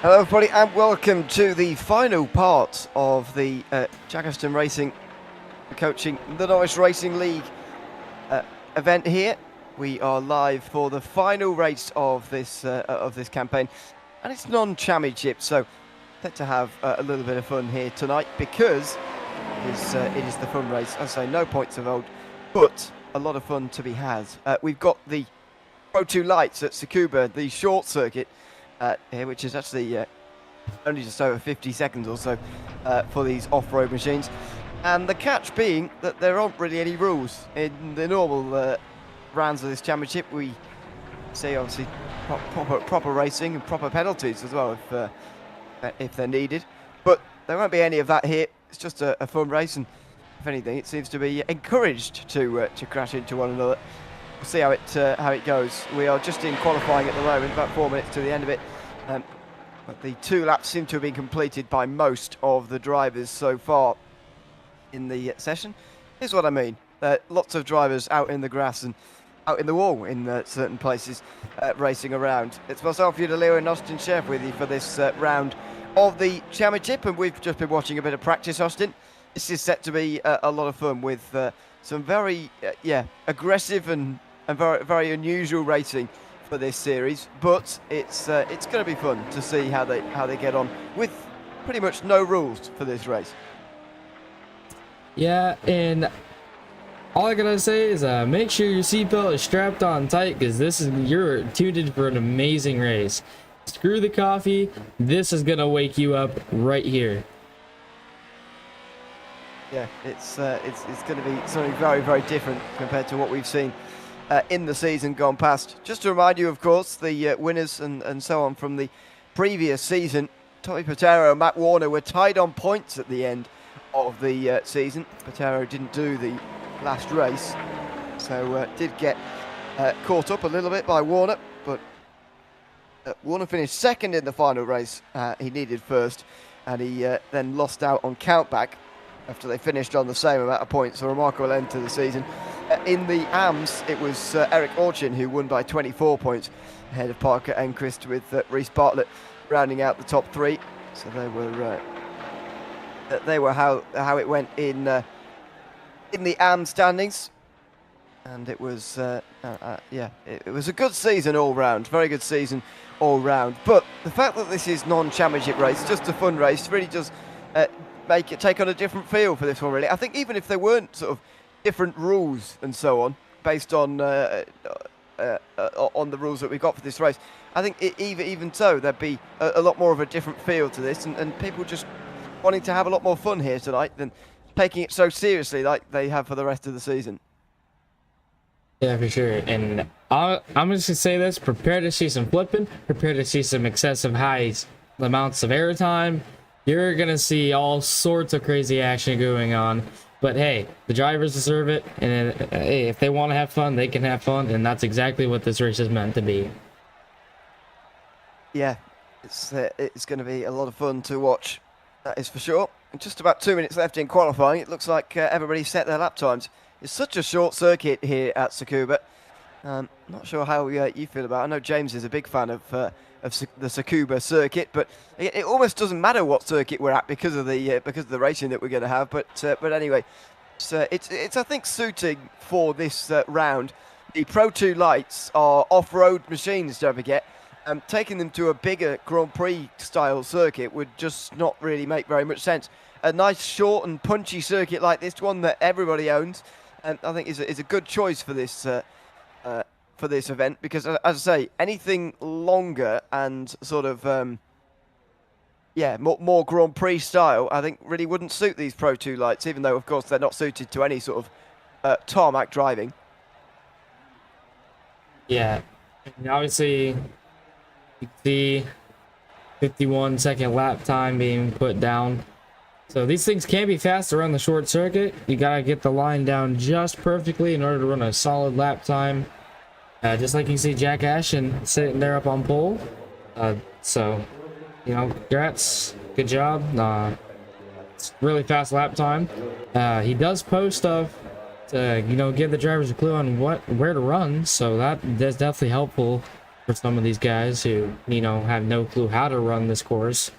Hello everybody and welcome to the final part of the Jack Racing coaching the Novice Racing League event here. We are live for the final race of this campaign, and it's non-championship, so set to have a little bit of fun here tonight because it is the fun race. As I say, no points involved, but a lot of fun to be had. We've got the Pro 2 lights at Tsukuba, the short circuit here, which is actually only just over 50 seconds or so for these off-road machines. And the catch being that there aren't really any rules. In the normal rounds of this championship, we see obviously proper racing and proper penalties as well if they're needed. But there won't be any of that here. It's just a fun race, and if anything, it seems to be encouraged to crash into one another. We'll see how it goes. We are just in qualifying at the moment, about 4 minutes to the end of it. But the 2 laps seem to have been completed by most of the drivers so far in the session. Here's what I mean. Lots of drivers out in the grass and out in the wall in certain places racing around. It's myself, Leo, and Austin Chef with you for this round of the championship, and we've just been watching a bit of practice, Austin. This is set to be a lot of fun with some very aggressive and very, very unusual racing for this series, but it's going to be fun to see how they get on with pretty much no rules for this race. Yeah, and all I gotta say is make sure your seatbelt is strapped on tight, because you're tuned in for an amazing race. Screw the coffee, this is gonna wake you up right here. Yeah, it's going to be something very, very different compared to what we've seen in the season gone past. Just to remind you, of course, the winners and so on from the previous season, Tommy Patero and Matt Warner were tied on points at the end of the season. Patero didn't do the last race, so did get caught up a little bit by Warner, but Warner finished second in the final race. He needed first, and he then lost out on countback after they finished on the same amount of points. A remarkable end to the season. In the AMS, it was Eric Orchin who won by 24 points ahead of Parker Enquist, with Reece Bartlett rounding out the top 3. So they were how it went in the AMS standings, and it was it was a good season all round, very good season all round. But the fact that this is non-championship race, just a fun race, really does make it take on a different feel for this one, really. I think even if there weren't sort of different rules and so on based on the rules that we've got for this race, I think even so there'd be a lot more of a different feel to this, and people just wanting to have a lot more fun here tonight than taking it so seriously like they have for the rest of the season. Yeah, for sure. And I'm just gonna say this: prepare to see some flipping, prepare to see some excessive high amounts of airtime. You're gonna see all sorts of crazy action going on. But hey, the drivers deserve it, and hey, if they want to have fun, they can have fun, and that's exactly what this race is meant to be. Yeah, it's going to be a lot of fun to watch, that is for sure. And just about 2 minutes left in qualifying. It looks like everybody's set their lap times. It's such a short circuit here at Tsukuba. Not sure how you feel about it. I know James is a big fan of the Tsukuba circuit, but it almost doesn't matter what circuit we're at because of the racing that we're going to have. But anyway, it's I think suiting for this round. The Pro 2 lights are off-road machines, don't forget. Taking them to a bigger Grand Prix style circuit would just not really make very much sense. A nice short and punchy circuit like this, one that everybody owns, and I think is a good choice for this event, because as I say, anything longer and sort of more Grand Prix style, I think really wouldn't suit these Pro 2 lights, even though of course they're not suited to any sort of tarmac driving. Yeah, and obviously you can see 51-second lap time being put down. So these things can be fast around the short circuit. You gotta get the line down just perfectly in order to run a solid lap time. Just like you can see Jack Ashton sitting there up on pole. So, congrats, good job. It's really fast lap time. He does post stuff to give the drivers a clue on where to run, so that's definitely helpful for some of these guys who, you know, have no clue how to run this course.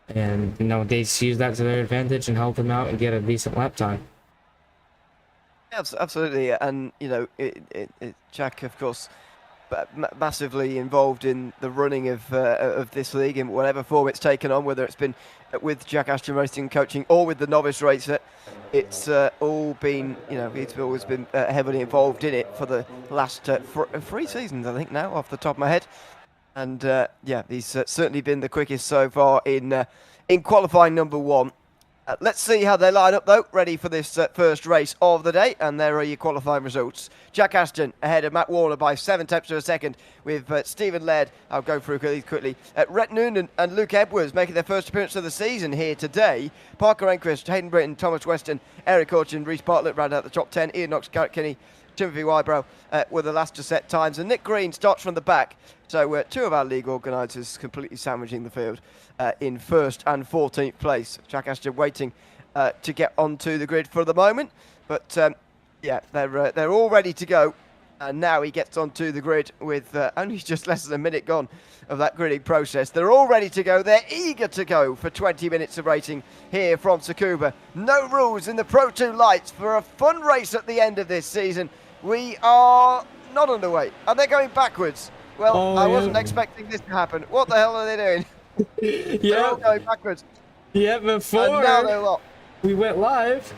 And, you know, they just use that to their advantage and help them out and get a decent lap time. Absolutely, and you know, Jack, of course, massively involved in the running of this league in whatever form it's taken on, whether it's been with Jack Ashton Racing Coaching or with the Novice Racer. It's all been, you know, he's always been heavily involved in it for the last 3 seasons, I think now, off the top of my head. And yeah, he's certainly been the quickest so far in qualifying number 1. Let's see how they line up, though, ready for this first race of the day. And there are your qualifying results. Jack Ashton ahead of Matt Warner by 7 tenths of a second, with Stephen Laird, I'll go through these quickly. Rhett Noonan and Luke Edwards making their first appearance of the season here today. Parker Enquiries, Hayden Britton, Thomas Weston, Eric Orchin, Reece Bartlett round out the top 10. Ian Knox, Garrett Kinney, Timothy Wybrow were the last to set times. And Nick Green starts from the back. So 2 of our league organisers completely sandwiching the field in 1st and 14th place. Jack Ashton waiting to get onto the grid for the moment. But yeah, they're all ready to go. And now he gets onto the grid with only just less than a minute gone of that gridding process. They're all ready to go. They're eager to go for 20 minutes of racing here from Tsukuba. No rules in the Pro 2 lights for a fun race at the end of this season. We are not underway. Are they going backwards? Well, I wasn't expecting this to happen. What the hell are they doing? They're all going backwards. Yeah, before and now they're what? We went live,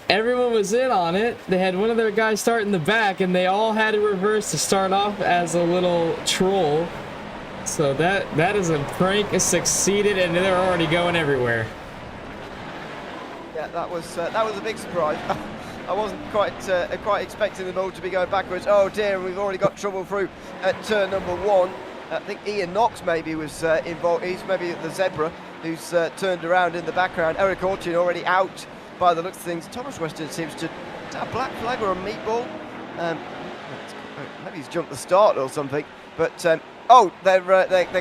everyone was in on it. They had one of their guys start in the back, and they all had to reverse to start off as a little troll. So that is a prank. It succeeded, and they're already going everywhere. Yeah, that was a big surprise. I wasn't quite expecting them all to be going backwards. Oh dear, we've already got trouble through at turn number 1. I think Ian Knox maybe was involved. He's maybe the zebra who's turned around in the background. Eric Orchin already out by the looks of things. Thomas Weston seems to have a black flag or a meatball. Maybe he's jumped the start or something. But oh, they're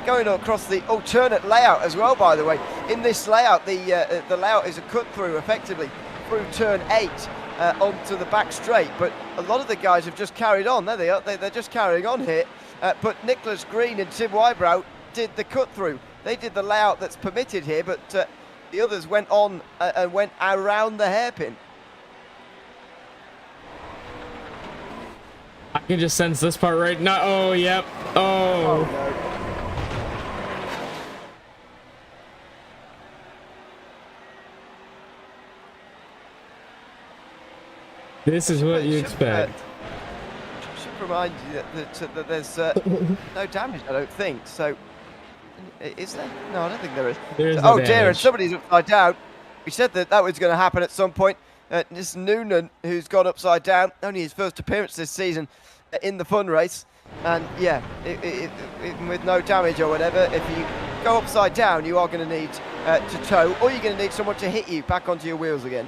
going across the alternate layout as well. By the way, in this layout, the layout is a cut through effectively through turn 8. Onto the back straight, but a lot of the guys have just carried on. There they are. They're just carrying on here. But Nicholas Green and Tim Wybrow did the cut through. They did the layout that's permitted here, but the others went on and went around the hairpin. I can just sense this part right now. Oh, yep. Oh no. This is what you expect. Should remind you that there's no damage, I don't think. So, is there? No, I don't think there is. Oh dear, and somebody's upside down. We said that was going to happen at some point. This Noonan, who's gone upside down, only his first appearance this season in the fun race. And yeah, with no damage or whatever, if you go upside down, you are going to need to tow, or you're going to need someone to hit you back onto your wheels again.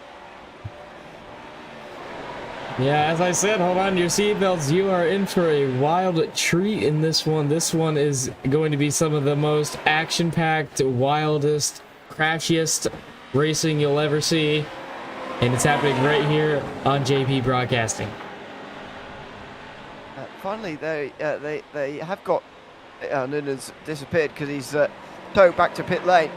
Yeah, as I said, hold on to your seatbelts. You are in for a wild treat in this one. This one is going to be some of the most action-packed, wildest, crashiest racing you'll ever see. And it's happening right here on JPBroadcasting. Finally, they have got... Noonan's disappeared because he's towed back to pit lane.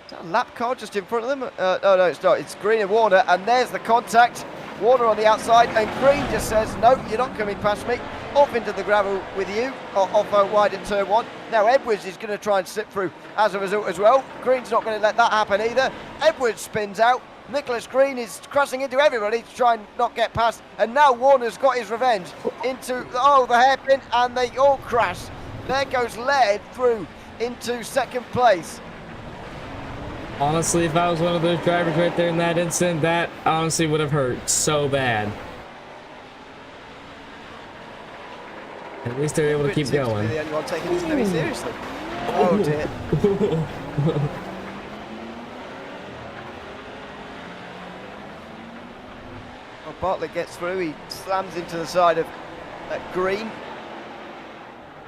Is that a lap car just in front of them? No, it's not. It's Green and Warner, and there's the contact. Warner on the outside, and Green just says, no, you're not coming past me. Off into the gravel with you, off wide at turn 1. Now Edwards is going to try and slip through as a result as well. Green's not going to let that happen either. Edwards spins out. Nicholas Green is crashing into everybody to try and not get past. And now Warner's got his revenge into, the hairpin, and they all crash. There goes Laird through into second place. Honestly, if I was one of those drivers right there in that instant, that honestly would have hurt so bad. At least they're able to keep going. To be the only one taking this very seriously. Oh dear. Well, Bartlett gets through. He slams into the side of Green.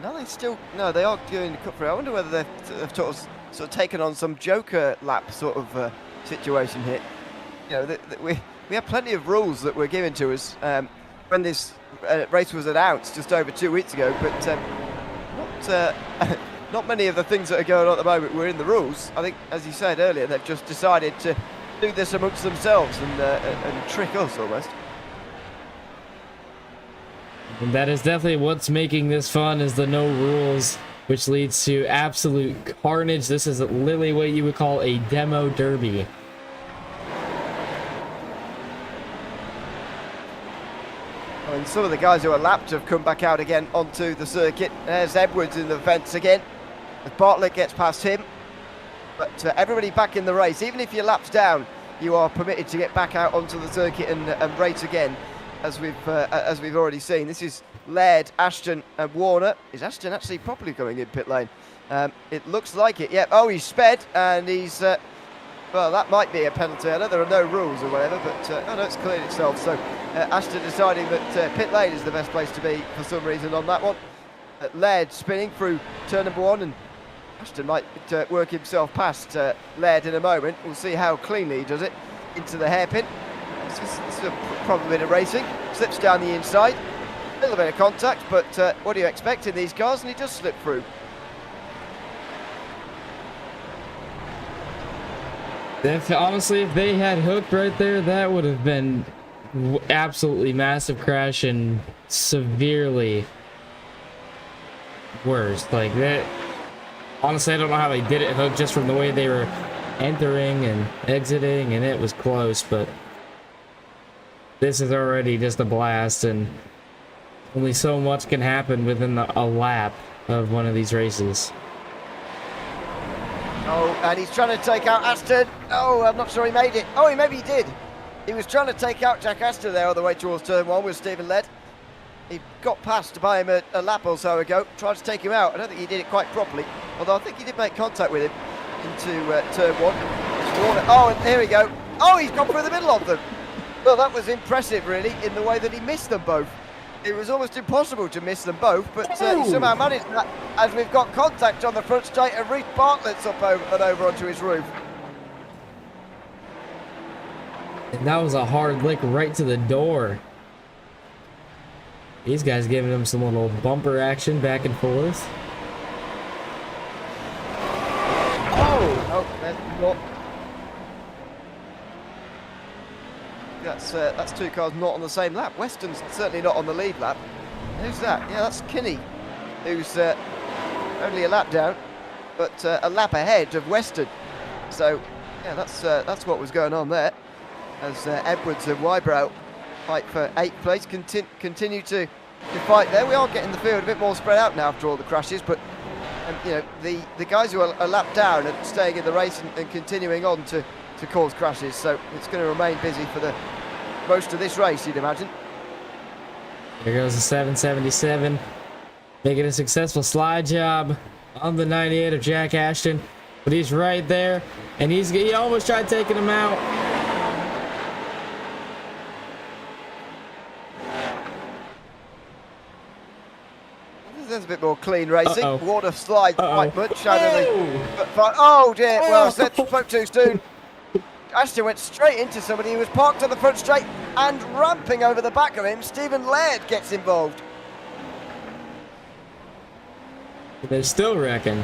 No, they are doing the cut through. I wonder whether they've sort of taken on some Joker lap sort of situation here. You know, we have plenty of rules that were given to us when this race was announced just over 2 weeks ago, but not not many of the things that are going on at the moment were in the rules. I think, as you said earlier, they've just decided to do this amongst themselves and trick us almost. And that is definitely what's making this fun, is the no rules, which leads to absolute carnage. This is literally what you would call a demo derby. And some of the guys who are lapped have come back out again onto the circuit. There's Edwards in the fence again. As Bartlett gets past him. But everybody back in the race. Even if you're lapped down, you are permitted to get back out onto the circuit and race again, as we've already seen. This is Laird, Ashton and Warner. Is Ashton actually properly going in pit lane? It looks like it, yeah. Oh, he's sped, and he's... well, that might be a penalty. I know there are no rules or whatever, but oh no, it's cleared itself. So Ashton deciding that pit lane is the best place to be for some reason on that one. Laird spinning through turn number 1, and Ashton might work himself past Laird in a moment. We'll see how cleanly he does it into the hairpin. This is a proper bit of racing. Slips down the inside. A little bit of contact, but what do you expect in these cars? And he does slip through. Honestly, if they had hooked right there, that would have been absolutely massive crash and severely worse. Like that. Honestly, I don't know how they did it hook, just from the way they were entering and exiting, and it was close. But this is already just a blast, and only so much can happen within a lap of one of these races. Oh, and he's trying to take out Aston. Oh, I'm not sure he made it. Oh, maybe he did. He was trying to take out Jack Aston there all the way towards turn 1 with Stephen Laird. He got past by him a lap or so ago, tried to take him out. I don't think he did it quite properly, although I think he did make contact with him into turn 1. Oh, and here we go. Oh, he's gone through the middle of them. Well, that was impressive, really, in the way that he missed them both. It was almost impossible to miss them both, but he somehow managed that, as we've got contact on the front straight, and Reece Bartlett's up over onto his roof. And that was a hard lick right to the door. These guys giving him some little bumper action back and forth. Oh, that's not. That's two cars not on the same lap. Weston's certainly not on the lead lap. Who's that? Yeah, that's Kinney, who's only a lap down, but a lap ahead of Weston. So, yeah, that's what was going on there. As Edwards and Wybrow fight for 8th place, continue to fight there. We are getting the field a bit more spread out now after all the crashes, but you know, the guys who are a lap down are staying in the race and continuing on to cause crashes. So it's going to remain busy for the most of this race, you'd imagine. Here goes the 777, making a successful slide job on the 98 of Jack Ashton, but he's right there, and he almost tried taking him out. There's a bit more clean racing. Water slides quite much. Oh. Oh dear, well, spoke too soon. Ashton went straight into somebody who was parked on the front straight, and ramping over the back of him, Stephen Laird gets involved. They're still wrecking.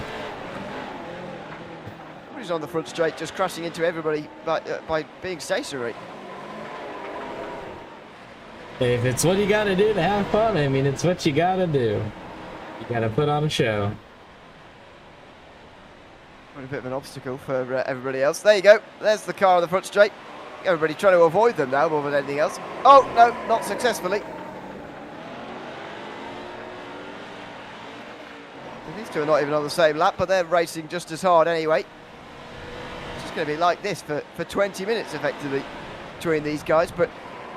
He's on the front straight, just crashing into everybody by being stationary. If it's what you gotta do to have fun, I mean, it's what you gotta do. You gotta put on a show. A bit of an obstacle for everybody else. There you go. There's the car on the front straight. Everybody trying to avoid them now more than anything else. Oh, no, not successfully. These two are not even on the same lap, but they're racing just as hard anyway. It's just going to be like this for 20 minutes, effectively, between these guys. But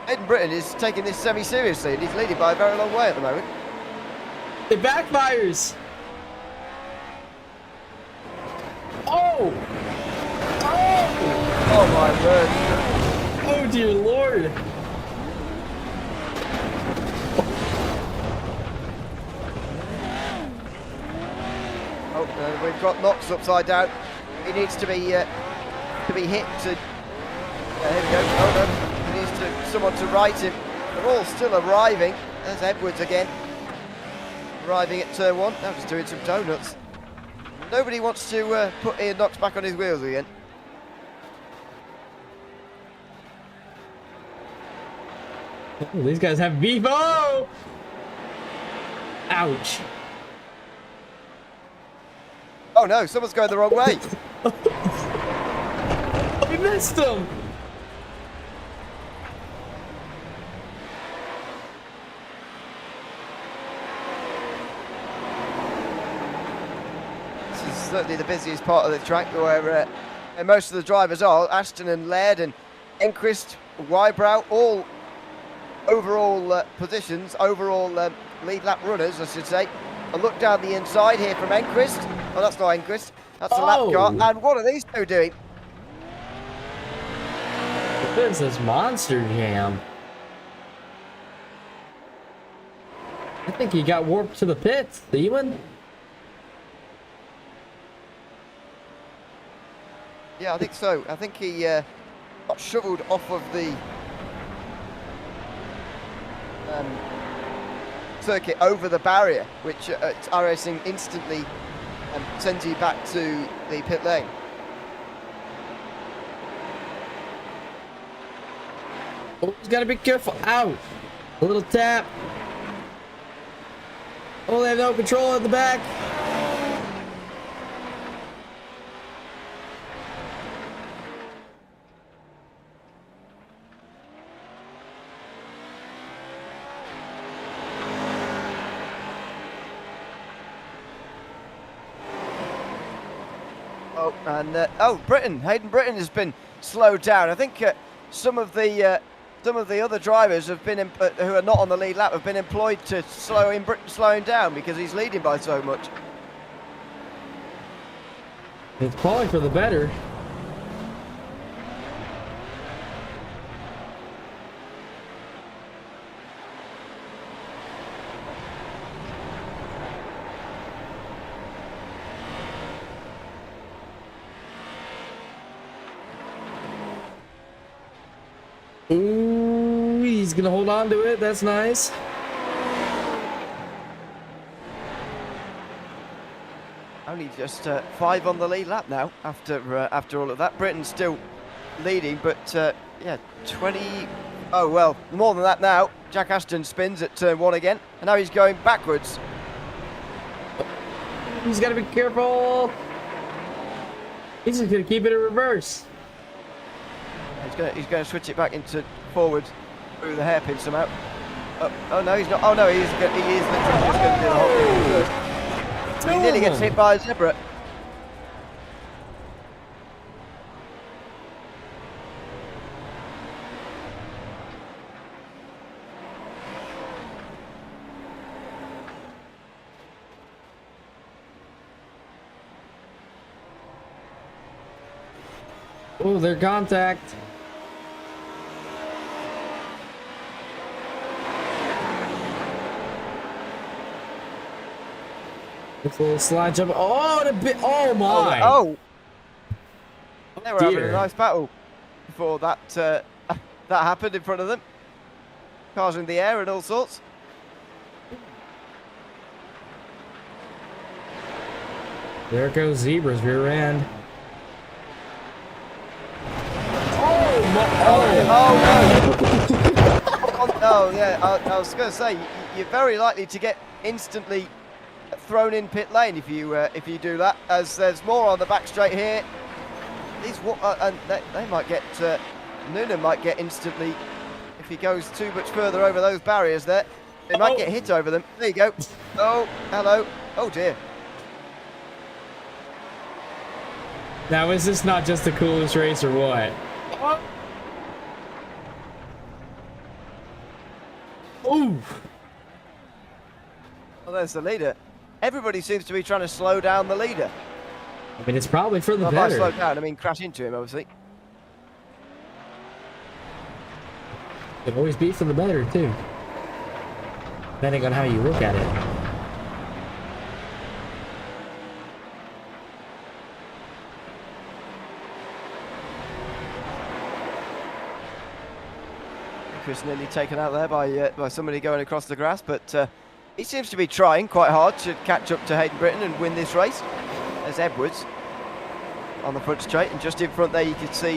Ed Britton is taking this semi-seriously, and he's leading by a very long way at the moment. It backfires! Oh! Oh! Oh my word! Oh dear lord! Oh, we've got Knox upside down. He needs to be hit to. Here we go. Oh no! He needs someone to right him. They're all still arriving. There's Edwards again. arriving at turn 1. Now just doing some donuts. Nobody wants to put Ian Knox back on his wheels again. Oh, these guys have beef. Oh! Ouch. Oh no, someone's going the wrong way. We missed him. This is certainly the busiest part of the track where most of the drivers are. Ashton and Laird and Enquist, Wybrow, all overall positions, overall lead lap runners, I should say. A look down the inside here from Enquist. Oh, that's not Enquist. That's a lap car. And what are these two doing? What is this monster jam? I think he got warped to the pits. Ewan? Yeah, I think so. I think he got shoveled off of the circuit over the barrier, which iRacing instantly sends you back to the pit lane. Oh, he's got to be careful. Ow! A little tap. Oh, they have no control at the back. Oh, and Hayden Britton has been slowed down. I think some of the other drivers have been who are not on the lead lap have been employed to slow him down because he's leading by so much. It's probably for the better. Ooh, he's gonna hold on to it. That's nice. Only just 5 on the lead lap now after all of that. Britain's still leading, but yeah, 20. Oh well, more than that now. Jack Ashton spins at turn 1 again, and now he's going backwards. He's gotta be careful. He's just gonna keep it in reverse. He's going to switch it back into forward through the hairpin somehow. Oh no, he's not. Oh no, he is literally just going to do the whole thing in reverse. He nearly gets hit by a zebra. Oh, they're contact. It's a little slide jump. Oh, and a bit. Oh my. Oh. They were having a nice battle before that that happened in front of them. Cars in the air and all sorts. There goes Zebra's rear end. Oh yeah, I was going to say you're very likely to get instantly thrown in pit lane if you do that, as there's more on the back straight here. These and they might get Noonan might get instantly if he goes too much further over those barriers there. They might get hit over them. There you go. Oh, hello. Oh dear. Now is this not just the coolest race or what? Ooh. Well, there's the leader. Everybody seems to be trying to slow down the leader. I mean, it's probably for the Well, better. by slow down, I mean crash into him, obviously. It always be for the better, too. Depending on how you look at it. Chris nearly taken out there by somebody going across the grass, but He seems to be trying quite hard to catch up to Hayden Britton and win this race. There's Edwards on the front straight, and just in front there you can see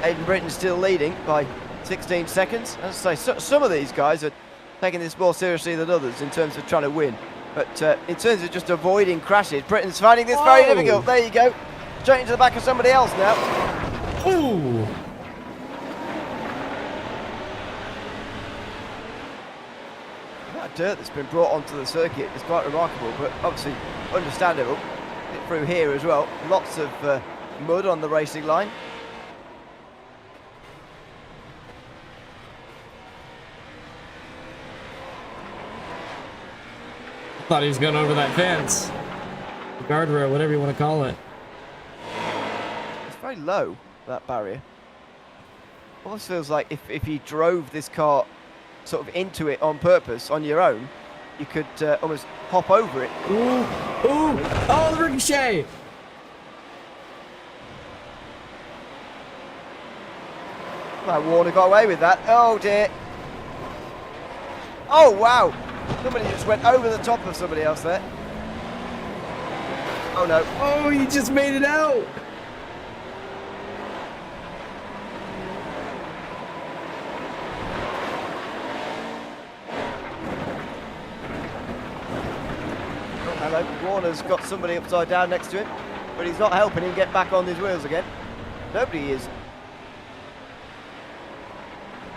Hayden Britton still leading by 16 seconds. As I say, some of these guys are taking this more seriously than others in terms of trying to win. But in terms of just avoiding crashes, Britton's finding this very difficult. There you go. Straight into the back of somebody else now. Ooh. That dirt that's been brought onto the circuit is quite remarkable, but obviously understandable. Get through here as well. Lots of mud on the racing line. Thought he was going over that fence. The guardrail, whatever you want to call it. It's very low, that barrier. Almost feels like if you drove this car sort of into it on purpose, on your own, you could almost hop over it. Ooh, ooh, oh, the ricochet! Well, Warner got away with that. Oh dear. Oh wow. Somebody just went over the top of somebody else there. Oh no. Oh, he just made it out! Hello, Warner's got somebody upside down next to him, but he's not helping him get back on his wheels again. Nobody is.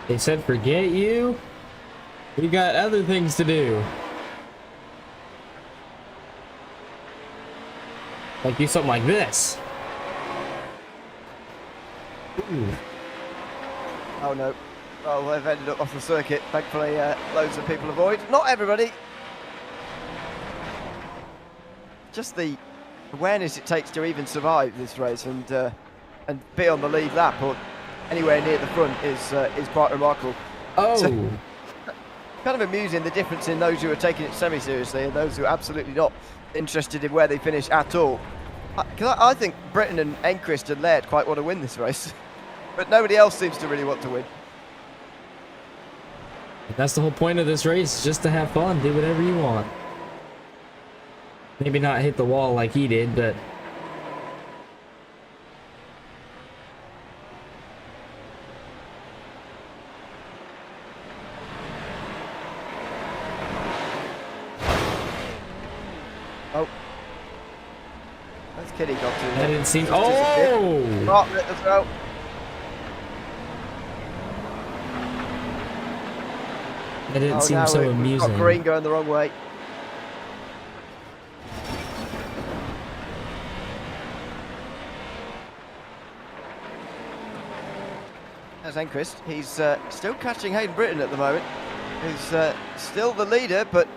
They said forget you. We got other things to do. Like do something like this. Ooh. Oh no. Well, they've ended up off the circuit. Thankfully, loads of people avoid. Not everybody. Just the awareness it takes to even survive this race and be on the lead lap or anywhere near the front is quite remarkable. Oh. So, kind of amusing the difference in those who are taking it semi-seriously and those who are absolutely not interested in where they finish at all. Because I think Britton and Enquist and Laird quite want to win this race, but nobody else seems to really want to win. That's the whole point of this race, just to have fun, do whatever you want. Maybe not hit the wall like he did, but oh, that's Kitty got to. that didn't seem. Oh, Parfitt as well. that didn't seem so We've amusing. got Green going the wrong way. There's Enquist. He's still catching Hayden Britton at the moment. He's still the leader, but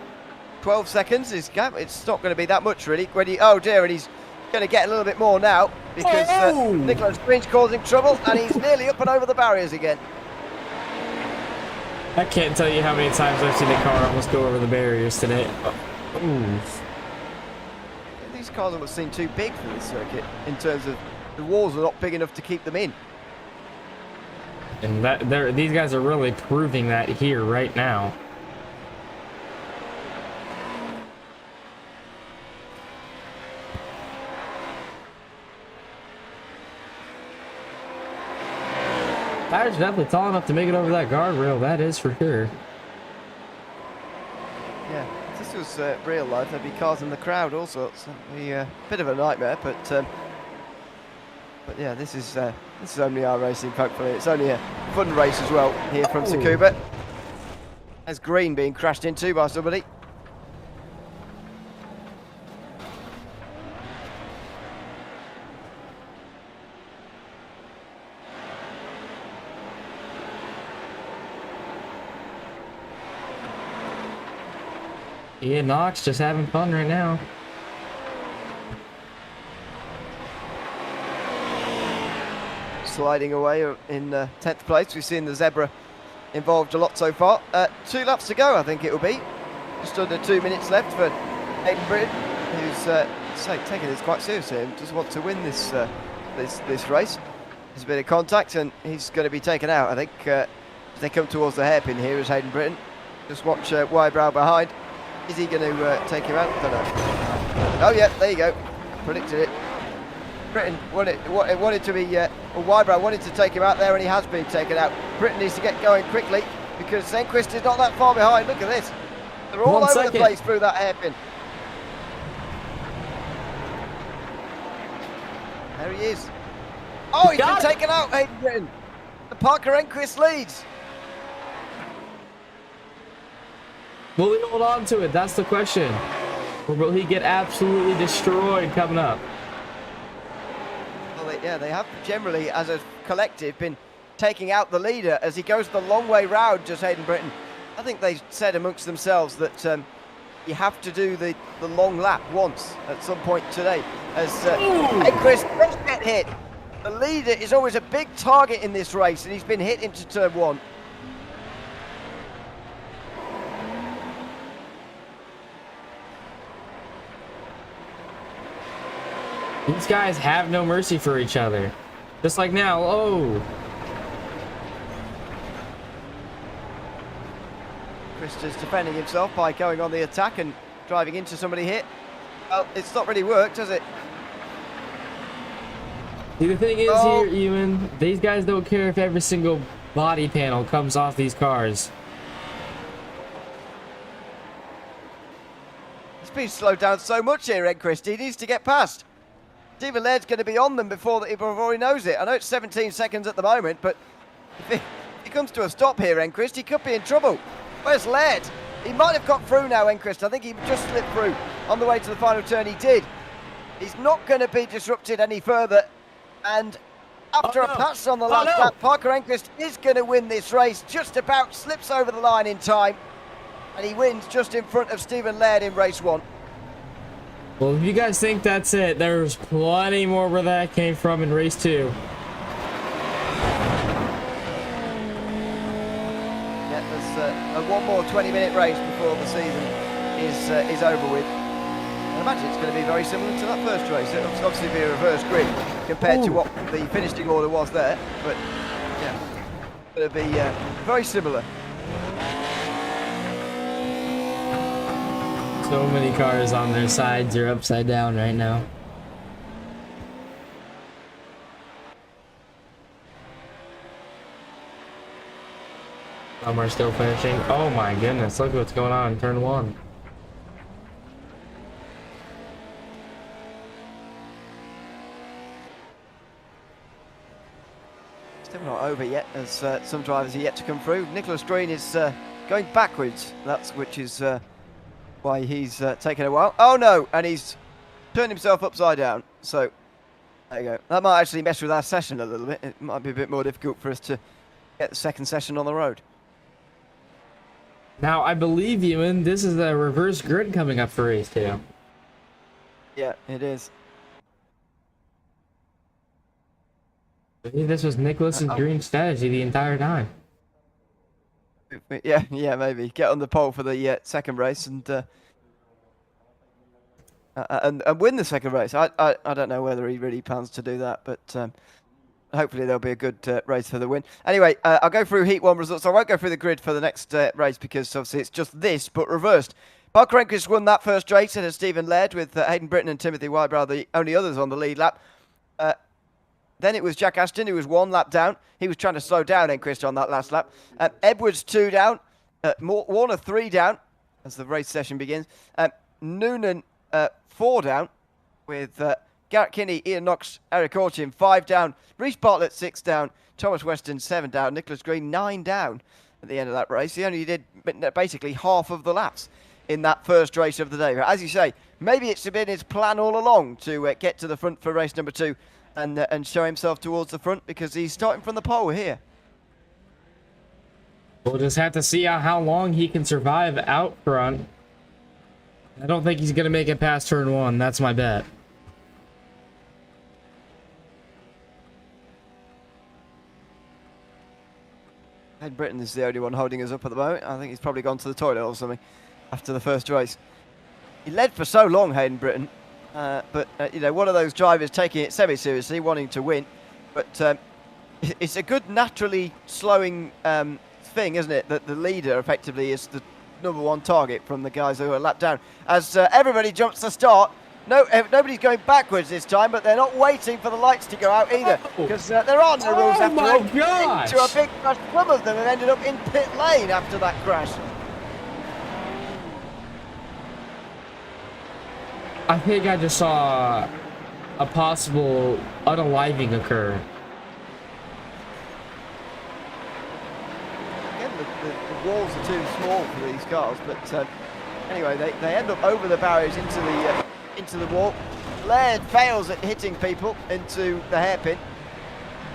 12 seconds is gap. It's not going to be that much really. When he, oh dear, and he's going to get a little bit more now because Nicholas Green's causing trouble, and he's nearly up and over the barriers again. I can't tell you how many times I've seen a car almost go over the barriers today. Ooh. These cars almost seem too big for this circuit in terms of the walls are not big enough to keep them in. And these guys are really proving that here right now. Tyler's definitely tall enough to make it over that guardrail, that is for sure. Yeah, if this was real life, there'd be cars in the crowd, all sorts. It'd be a bit of a nightmare, but yeah, this is only iRacing. Hopefully, it's only a fun race as well here from Tsukuba. There's Green being crashed into by somebody. Yeah, Knox just having fun right now. Sliding away in 10th place. We've seen the Zebra involved a lot so far. 2 laps to go, I think it will be. Just under 2 minutes left for Hayden Britton, who's taking this quite seriously and does want to win this race. There's a bit of contact and he's going to be taken out. I think as they come towards the hairpin here is Hayden Britton. Just watch Wybrow behind. Is he going to take him out? Don't know. Oh, yeah, there you go. Predicted it. Britton wanted to be, Wybrow wanted to take him out there, and he has been taken out. Britton needs to get going quickly because Enquist is not that far behind. Look at this. They're all over the place through that hairpin. There he is. Oh, he's been taken out, Hayden Britton. The Parker Enquist leads. Will he hold on to it? That's the question. Or will he get absolutely destroyed coming up? Well, yeah, they have generally, as a collective, been taking out the leader as he goes the long way round, just Hayden Britton. I think they said amongst themselves that you have to do the long lap once at some point today. As Enquist does get hit. The leader is always a big target in this race, and he's been hit into turn one. These guys have no mercy for each other. Just like now. Oh. Krista's defending himself by going on the attack and driving into somebody here. Well, it's not really worked, has it? See, the thing is here, Ewan, these guys don't care if every single body panel comes off these cars. He's been slowed down so much here, Enquist. He needs to get past. Stephen Laird's going to be on them before he knows it. I know it's 17 seconds at the moment, but if he comes to a stop here, Enquist, he could be in trouble. Where's Laird? He might have got through now, Enquist. I think he just slipped through on the way to the final turn. He did. He's not going to be disrupted any further. And after a pass on the last lap, Parker Enquist is going to win this race. Just about slips over the line in time. And he wins just in front of Stephen Laird in race one. Well, if you guys think that's it, there's plenty more where that came from in race two. Yeah, there's one more 20-minute race before the season is over with. I imagine it's going to be very similar to that first race. It'll obviously be a reverse grid compared to what the finishing order was there, but yeah, it'll be very similar. So many cars on their sides are upside down right now. Some are still finishing. Oh my goodness, look what's going on in turn one. Still not over yet, as some drivers are yet to come through. Nicholas Green is going backwards, which is why he's taken a while. Oh no, and he's turned himself upside down. So there you go. That might actually mess with our session a little bit. It might be a bit more difficult for us to get the second session on the road. Now, I believe you, and this is a reverse grid coming up for race two. Yeah, it is. I think this was Nicholas's dream strategy the entire time. Yeah, maybe get on the pole for the second race and win the second race. I don't know whether he really plans to do that, but hopefully there'll be a good race for the win. Anyway, I'll go through Heat 1 results. I won't go through the grid for the next race because obviously it's just this, but reversed. Parker Enquist won that first race ahead of Stephen Laird with Hayden Britton and Timothy Wybrow, the only others on the lead lap. Then it was Jack Ashton, who was 1 lap down. He was trying to slow down Enquist on that last lap. Edwards 2 down. Warner 3 down as the race session begins. Noonan 4 down with Garrett Kinney, Ian Knox, Eric Orchin 5 down. Reece Bartlett 6 down. Thomas Weston 7 down. Nicholas Green 9 down at the end of that race. He only did basically half of the laps in that first race of the day. But as you say, maybe it's been his plan all along to get to the front for race number 2. And show himself towards the front because he's starting from the pole here. We'll just have to see how long he can survive out front. I don't think he's going to make it past turn 1. That's my bet. Hayden Britton is the only one holding us up at the moment. I think he's probably gone to the toilet or something after the first race. He led for so long, Hayden Britton. But you know, one of those drivers taking it semi-seriously, wanting to win. But it's a good naturally slowing thing, isn't it? That the leader effectively is number one target from the guys who are lapped down. As everybody jumps to start. No, nobody's going backwards this time, but they're not waiting for the lights to go out either, because there are no rules after all. Gosh. Into a big crash. Some of them have ended up in pit lane after that crash. I think I just saw a possible unaliving occur. Again, the walls are too small for these cars, but anyway, they end up over the barriers into the wall. Laird fails at hitting people into the hairpin.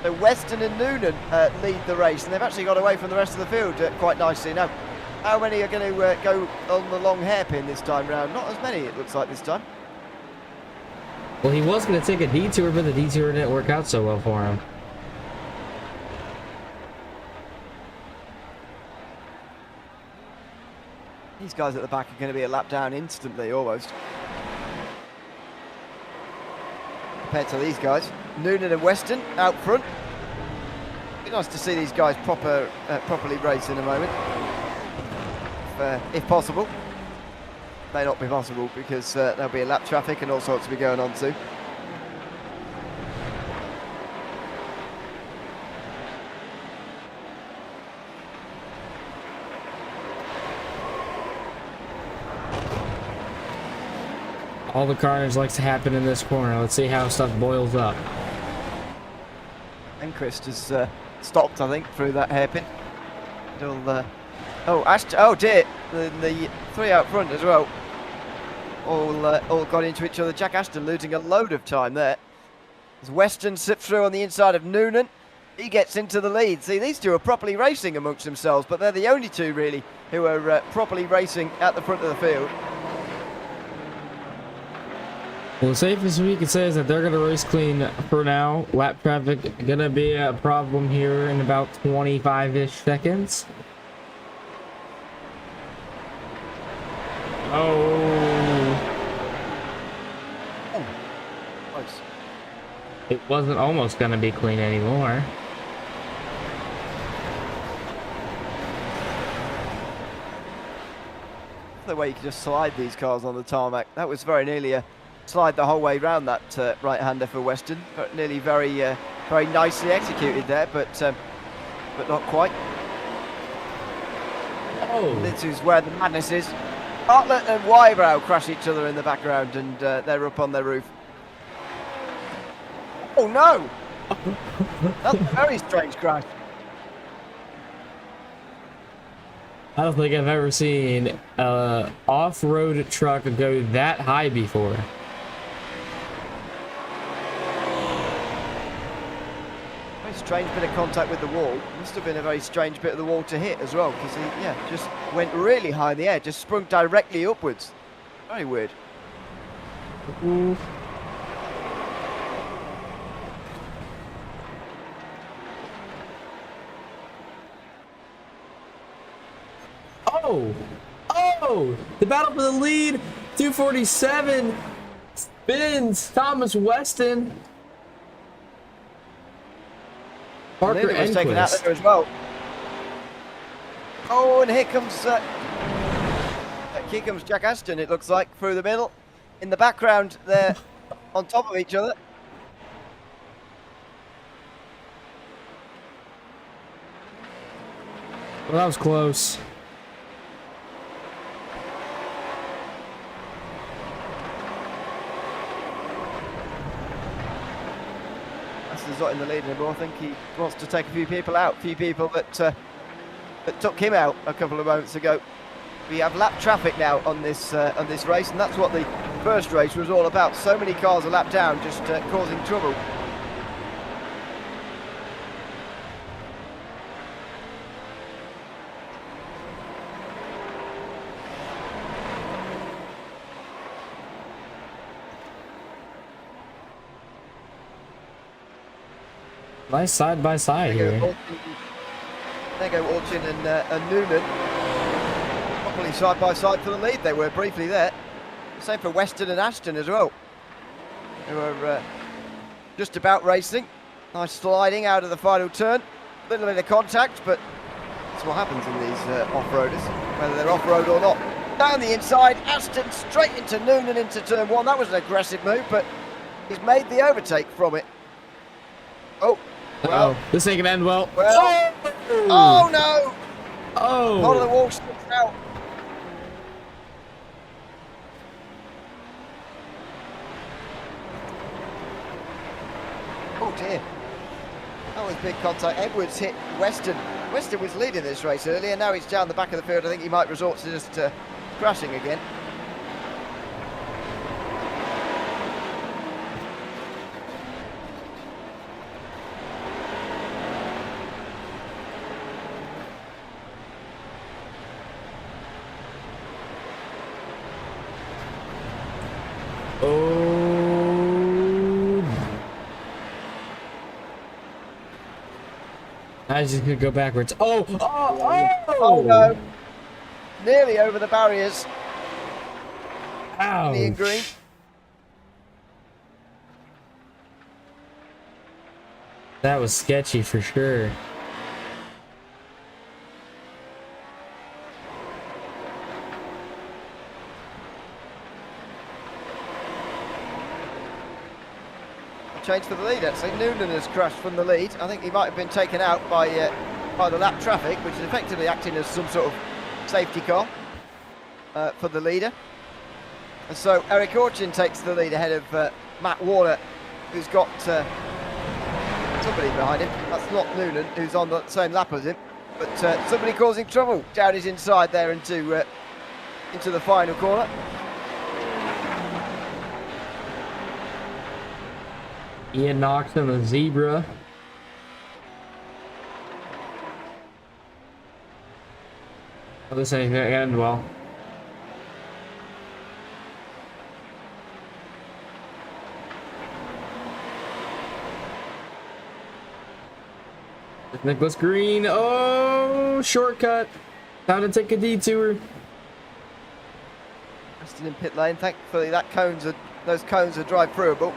So Weston and Noonan lead the race, and they've actually got away from the rest of the field quite nicely. Now, how many are going to go on the long hairpin this time round? Not as many, it looks like, this time. Well, he was going to take a detour, but the detour didn't work out so well for him. These guys at the back are going to be a lap down instantly, almost. Compared to these guys. Noonan and Weston out front. Be nice to see these guys properly race in a moment. If possible. May not be possible because there'll be a lap traffic and all sorts to be going on too. All the carnage likes to happen in this corner. Let's see how stuff boils up. Enquiries has stopped, I think, through that hairpin. Oh dear, the three out front as well. All got into each other. Jack Ashton losing a load of time there. As Weston slips through on the inside of Noonan, he gets into the lead. See, these two are properly racing amongst themselves, but they're the only two really who are properly racing at the front of the field. Well, the safest we can say is that they're going to race clean for now. Lap traffic going to be a problem here in about 25-ish seconds. Oh, Close. it wasn't almost going to be clean anymore. The way you can just slide these cars on the tarmac. That was very nearly a slide the whole way round that right-hander for Weston, but nearly very nicely executed there, but not quite. Oh, This is where the madness is. Bartlett and Wybrow crash each other in the background, and they're up on their roof. Oh no! That's a very strange crash. I don't think I've ever seen an off-road truck go that high before. Very strange bit of contact with the wall. Must have been a very strange bit of the wall to hit as well, because he, just went really high in the air, just sprung directly upwards. Very weird. Ooh. Oh, the battle for the lead. 247 spins. Thomas Weston. Parker was taken out Enquiries. there as well. Oh, and here comes Jack Ashton, it looks like, through the middle. In the background, they're on top of each other. Well, that was close. Ashton's not in the lead anymore. I think he wants to take a few people out. A few people that took him out a couple of moments ago. We have lap traffic now on this race, and that's what the first race was all about. So many cars are lapped down, just causing trouble. Nice side by side here. There go Orchin and Noonan. Properly side by side for the lead. They were briefly there. Same for Weston and Ashton as well. They were just about racing. Nice sliding out of the final turn. Little bit of contact, but it's what happens in these off-roaders, whether they're off-road or not. Down the inside, Aston straight into Noonan into turn one. That was an aggressive move, but he's made the overtake from it. Oh, well. This ain't gonna end well. Oh no! Oh! Part of the wall sticks out. Oh dear. That was big contact. Edwards hit Weston. Weston was leading this race earlier. Now he's down the back of the field. I think he might resort to just crashing again. I was just gonna go backwards. Oh no! Nearly over the barriers. Ouch. Ian Green. That was sketchy for sure. Change for the lead, actually. Noonan has crashed from the lead. I think he might have been taken out by the lap traffic, which is effectively acting as some sort of safety car for the leader. And so Eric Orchin takes the lead ahead of Matt Warner, who's got somebody behind him. That's not Noonan, who's on the same lap as him, but somebody causing trouble down his inside there into the final corner. Ian Knox on the zebra. Oh, this ain't gonna end well. Nicholas Green. Oh, shortcut. Time to take a detour. Aston in pit lane. Thankfully, those cones are drive-throughable.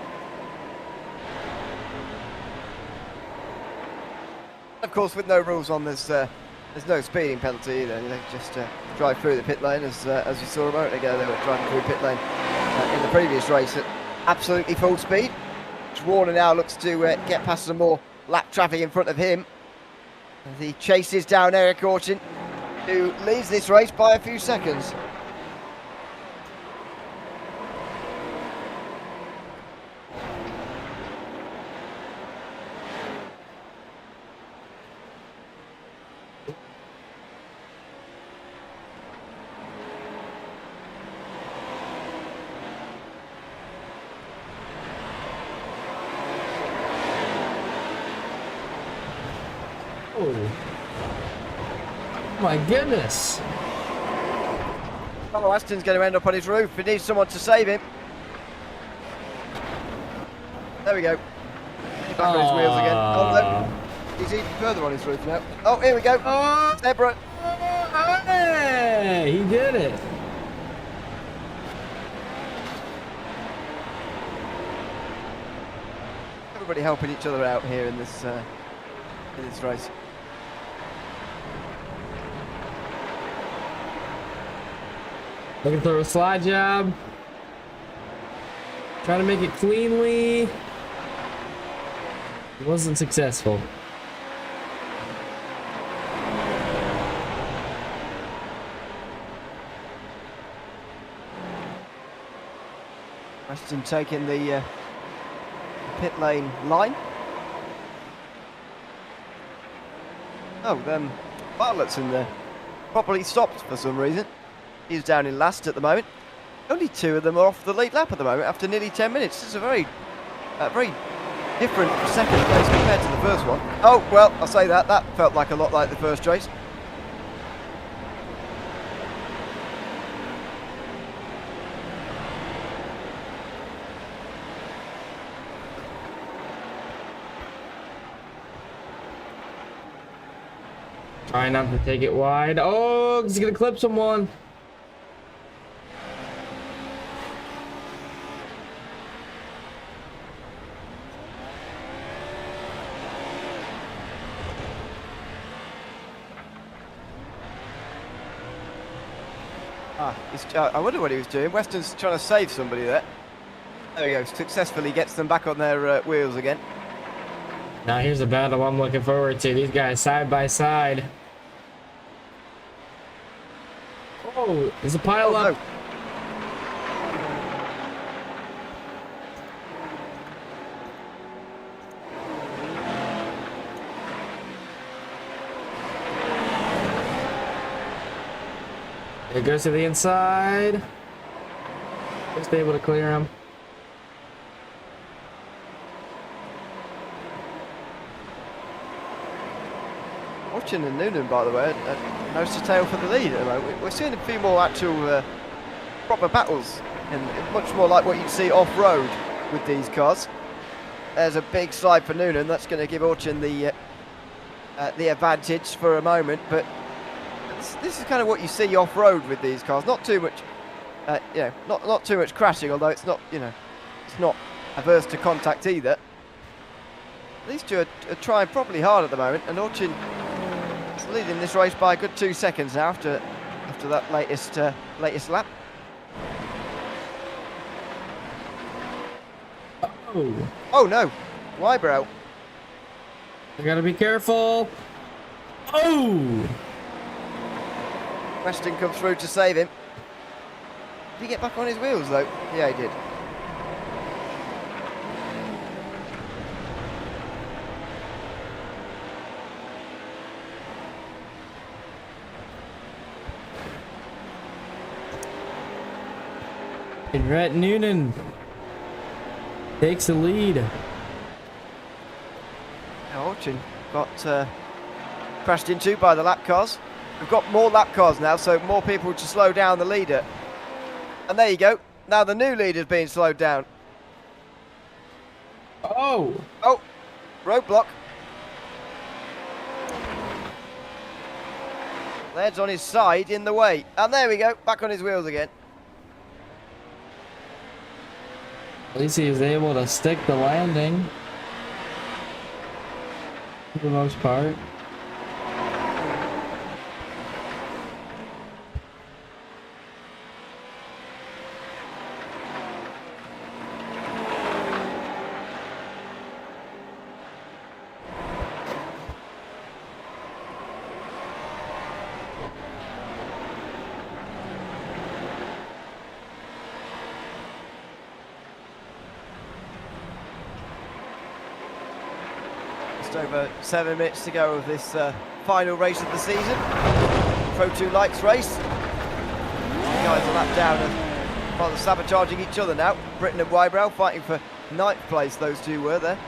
Of course, with no rules on, there's no speeding penalty either. They just drive through the pit lane, as you saw a moment ago. They were driving through pit lane in the previous race at absolutely full speed. Warner now looks to get past some more lap traffic in front of him as he chases down Eric Orchin, who leads this race by a few seconds. My goodness. Oh, Aston's going to end up on his roof. He needs someone to save him. There we go. Back on his wheels again. Oh no. He's even further on his roof now. Oh, here we go. Zebra. Hey, he did it. Everybody helping each other out here in this race. Looking for a slide job. Trying to make it cleanly. It wasn't successful. Aston taking the pit lane line. Oh, Bartlett's in there. Properly stopped for some reason. He's down in last at the moment. Only two of them are off the lead lap at the moment after nearly 10 minutes. It's a very different second race compared to the first one. Oh, well, I'll say that. That felt like a lot like the first race. Trying not to take it wide. Oh, he's gonna clip someone. I wonder what he was doing. Weston's trying to save somebody there. There we go. Successfully gets them back on their wheels again. Now here's a battle I'm looking forward to. These guys side by side. Oh, there's a pile up. No. It goes to the inside. Just able to clear him. Fortune and Noonan, by the way, nose to tail for the lead at the moment. We're seeing a few more actual proper battles, and much more like what you'd see off-road with these cars. There's a big slide for Noonan. That's going to give Orchin the advantage for a moment, but this is kind of what you see off-road with these cars. Not too much, not too much crashing. Although it's not, it's not averse to contact either. These two are trying properly hard at the moment, and Orchin is leading this race by a good 2 seconds now after that latest lap. Oh no, Wybrow. I gotta be careful. Oh! Weston comes through to save him. Did he get back on his wheels though? Yeah, he did. And Rhett Noonan takes the lead. Now Orchin got crashed into by the lap cars. We've got more lap cars now, so more people to slow down the leader. And there you go. Now the new leader's being slowed down. Oh! Oh! Roadblock. Laird's on his side, in the way. And there we go, back on his wheels again. At least he was able to stick the landing. For the most part. Just over 7 minutes to go of this final race of the season. Pro 2 Lights race. The guys are lap down and rather sabotaging each other now. Britton and Wybrow fighting for 9th place, those two were there.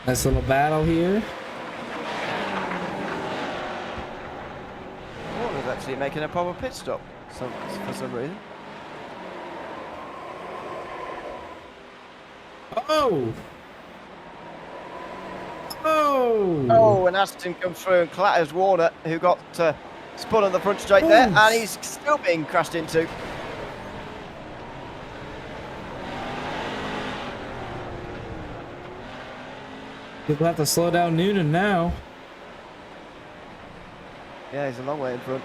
Nice little battle here. Warner's actually making a proper pit stop for some reason. Oh! Oh! Oh, and Aston comes through and clatters Warner, who got spun on the front straight there, and he's still being crashed into. People have to slow down Noonan now. Yeah, he's a long way in front.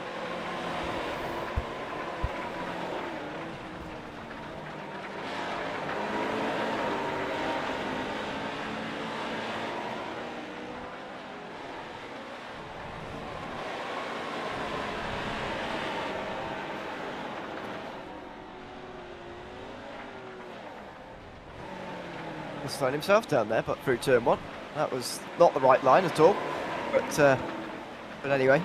He's slowing himself down there, but through turn 1. That was not the right line at all, but anyway.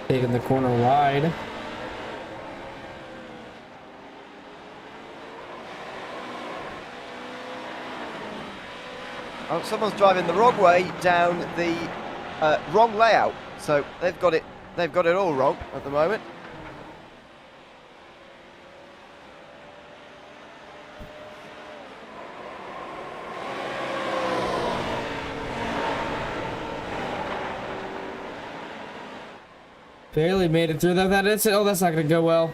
Taking the corner wide. Oh, someone's driving the wrong way down the wrong layout, so they've got it all wrong at the moment. Barely made it through that. That's it. Oh, that's not going to go well.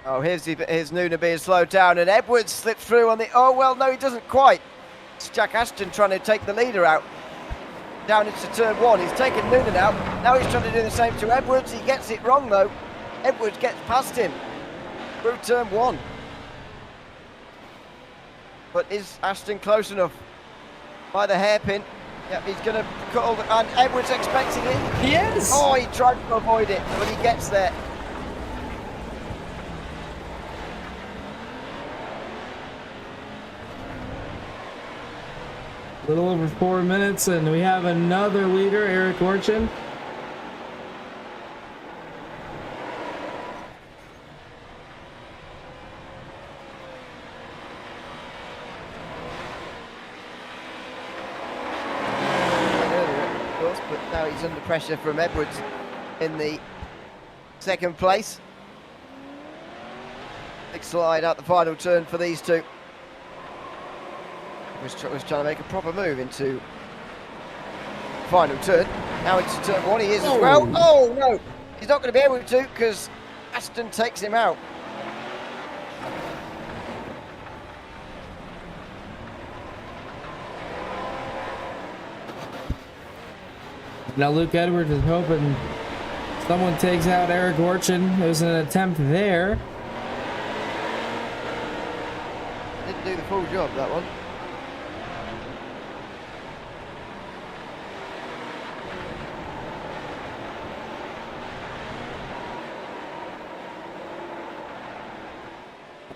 Oh, here's Noonan being slowed down, and Edwards slipped through on the... Oh, well, no, he doesn't quite. It's Jack Ashton trying to take the leader out. Down into turn 1. He's taken Noonan out. Now he's trying to do the same to Edwards. He gets it wrong, though. Edwards gets past him through turn 1. But is Ashton close enough? By the hairpin. Yep, he's going to cut all the... And Edwards expecting it. Yes! Oh, he tried to avoid it, but he gets there. A little over 4 minutes, and we have another leader, Eric Orchin. But now he's under pressure from Edwards in the second place. Big slide out the final turn for these two. Was trying to make a proper move into final turn. Now into turn 1 he is as well. Oh no, he's not going to be able to because Ashton takes him out. Now Luke Edwards is hoping someone takes out Eric Orchin. There's an attempt there. Didn't do the full job, that one.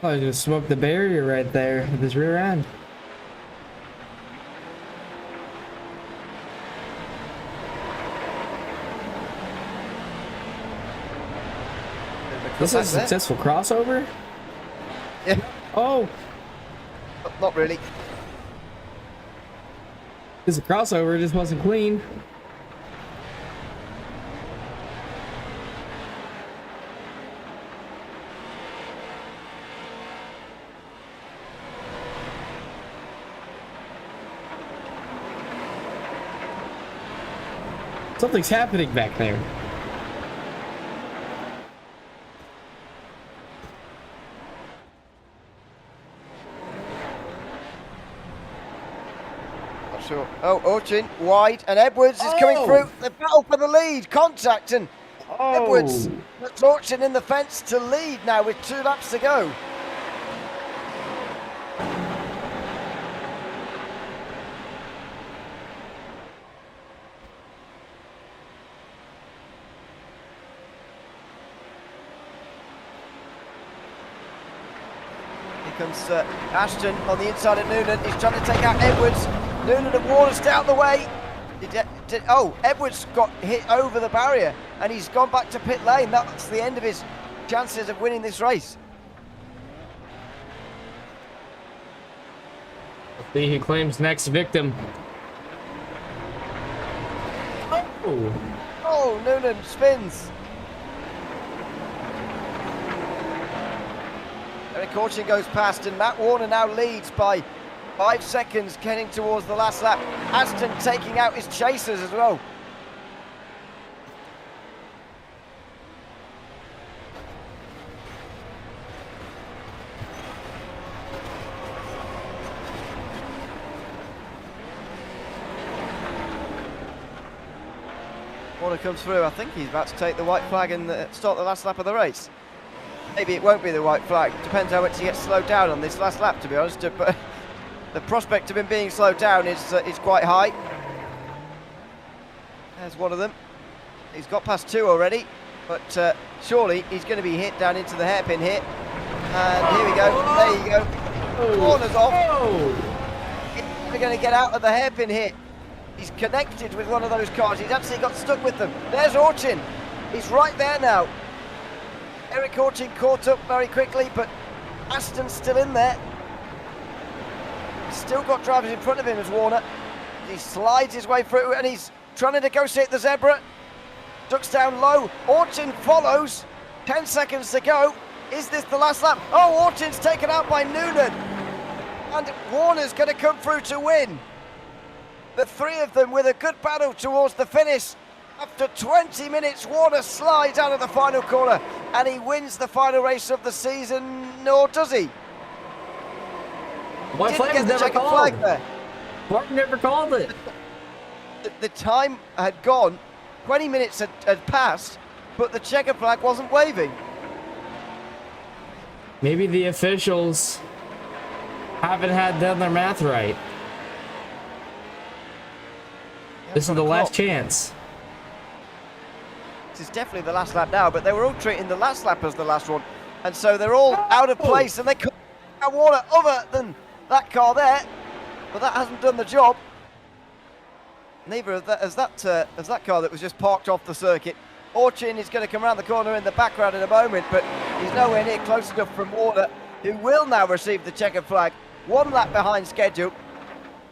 Oh, he's gonna smoke the barrier right there with his rear end. This is a successful crossover? Yeah. Oh! Not really. It's a crossover, it just wasn't clean. Something's happening back there. Not sure. Oh, Orchin wide, and Edwards is coming through. The battle for the lead. Contact, and Edwards puts Orchin in the fence to lead now with 2 laps to go. Comes Ashton on the inside of Noonan. He's trying to take out Edwards. Noonan and Warner stay out the way. Edwards got hit over the barrier and he's gone back to pit lane. That's the end of his chances of winning this race. Let's see who claims next victim. Oh, Noonan spins. Eric Orchin goes past, and Matt Warner now leads by 5 seconds, getting towards the last lap. Ashton taking out his chasers as well. Warner comes through. I think he's about to take the white flag and start the last lap of the race. Maybe it won't be the white flag. Depends how much he gets slowed down on this last lap, to be honest. But the prospect of him being slowed down is quite high. There's one of them. He's got past 2 already, but surely he's going to be hit down into the hairpin here. And here we go. There you go. Warner's off. He's going to get out of the hairpin here. He's connected with one of those cars. He's actually got stuck with them. There's Orchin. He's right there now. Eric Orchin caught up very quickly, but Ashton's still in there. He's still got drivers in front of him as Warner. He slides his way through and he's trying to negotiate the zebra. Ducks down low. Orchin follows. 10 seconds to go. Is this the last lap? Oh, Orchin's taken out by Noonan. And Warner's going to come through to win. The 3 of them with a good battle towards the finish. After 20 minutes, Warner slides out of the final corner and he wins the final race of the season, or does he? Why Didn't flag get was the never checkered called? flag there. Mark never called it. The time had gone, 20 minutes had passed, but the checkered flag wasn't waving. Maybe the officials haven't done their math right. This is the last chance. This is definitely the last lap now, but they were all treating the last lap as the last one, and so they're all out of place, and they couldn't have Warner other than that car there, but that hasn't done the job. Neither of that as that car that was just parked off the circuit. Orchin is going to come around the corner in the background in a moment, but he's nowhere near close enough from Warner, who will now receive the checkered flag. 1 lap behind schedule.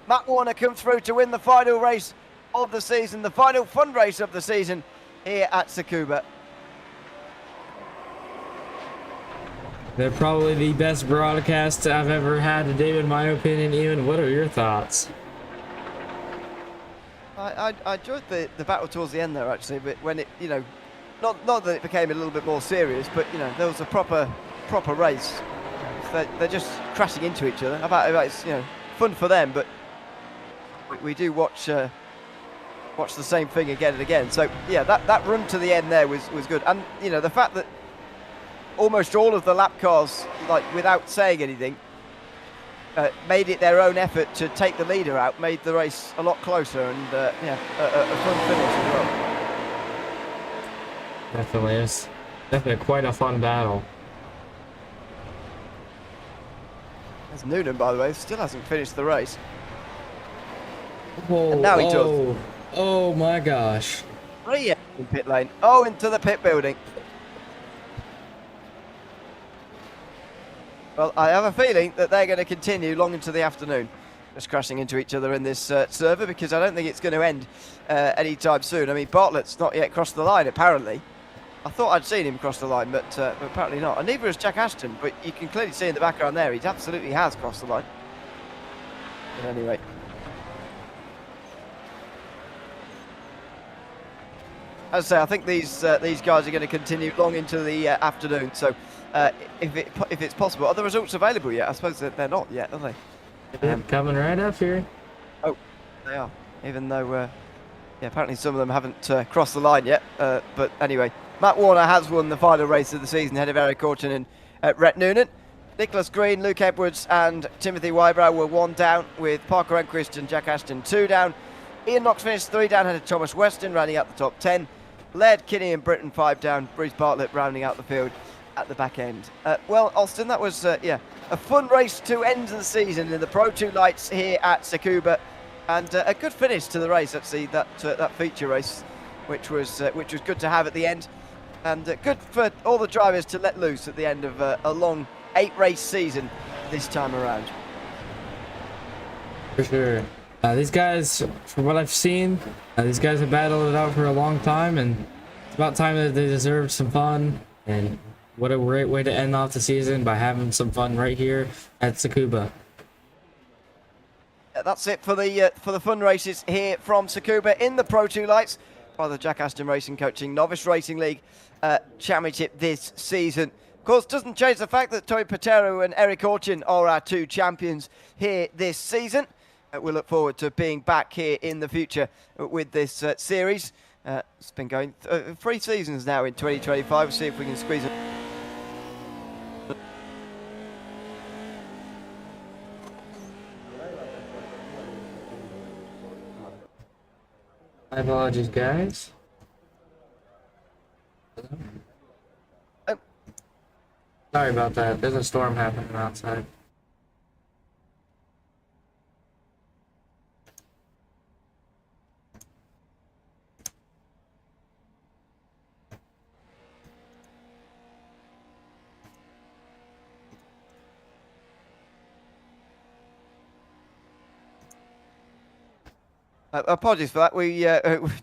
Matt Warner comes through to win the final race of the season, the final fun race of the season here at Tsukuba. They're probably the best broadcast I've ever had today, in my opinion. Ewan, what are your thoughts? I enjoyed the battle towards the end there, actually, but when it, you know, not that it became a little bit more serious, but, you know, there was a proper race. They're just crashing into each other. About it's, you know, fun for them, but we do watch the same thing again and again. So yeah, that run to the end there was good, and you know, the fact that almost all of the lap cars, like without saying anything, made it their own effort to take the leader out, made the race a lot closer, and yeah, a fun finish as well. Definitely is. Definitely quite a fun battle. There's Noonan, by the way, still hasn't finished the race. Whoa, And now he does. Oh my gosh. In pit lane. Oh, into the pit building. Well, I have a feeling that they're going to continue long into the afternoon, just crashing into each other in this server, because I don't think it's going to end anytime soon. I mean, Bartlett's not yet crossed the line, apparently. I thought I'd seen him cross the line, but apparently not. And neither has Jack Ashton, but you can clearly see in the background there, he absolutely has crossed the line. But anyway. As I say, I think these guys are going to continue long into the afternoon. So, if it's possible, are the results available yet? I suppose that they're not yet, are they? Coming right up here. Oh, they are. Even though, yeah, apparently some of them haven't crossed the line yet. But anyway, Matt Warner has won the final race of the season ahead of Eric Orton and Rhett Noonan. Nicholas Green, Luke Edwards, and Timothy Wybrow were 1 down, with Parker Enquist and Jack Ashton 2 down. Ian Knox finished 3 down ahead of Thomas Weston, rounding out the top 10. Laird, Kinney and Britton 5 down. Bruce Bartlett rounding out the field at the back end. Well, Austin, that was yeah, a fun race to end the season in the Pro 2 lights here at Tsukuba, and a good finish to the race. Actually, that feature race, which was good to have at the end, and good for all the drivers to let loose at the end of a long 8-race season this time around. For sure. These guys, from what I've seen, these guys have battled it out for a long time, and it's about time that they deserved some fun. And what a great way to end off the season, by having some fun right here at Tsukuba. That's it for the fun races here from Tsukuba in the Pro 2 lights by the Jack Aston Racing Coaching Novice Racing League Championship this season. Of course, doesn't change the fact that Toy Patero and Eric Orchin are our 2 champions here this season. We look forward to being back here in the future with this series. It's been going 3 seasons now in 2025. We'll see if we can squeeze it. My apologies, guys. Sorry about that. There's a storm happening outside. Apologies for that. We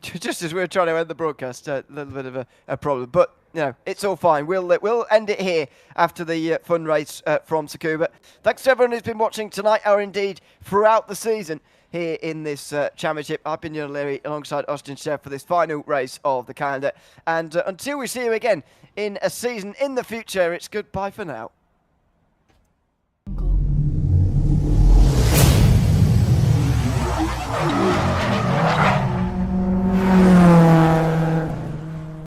just as we were trying to end the broadcast, a little bit of a problem, but you know, it's all fine. We'll end it here after the fun race from Tsukuba. Thanks to everyone who's been watching tonight, or indeed throughout the season here in this championship. I've been Ian O'Leary alongside Austin Sheff for this final race of the calendar. And until we see you again in a season in the future, it's goodbye for now.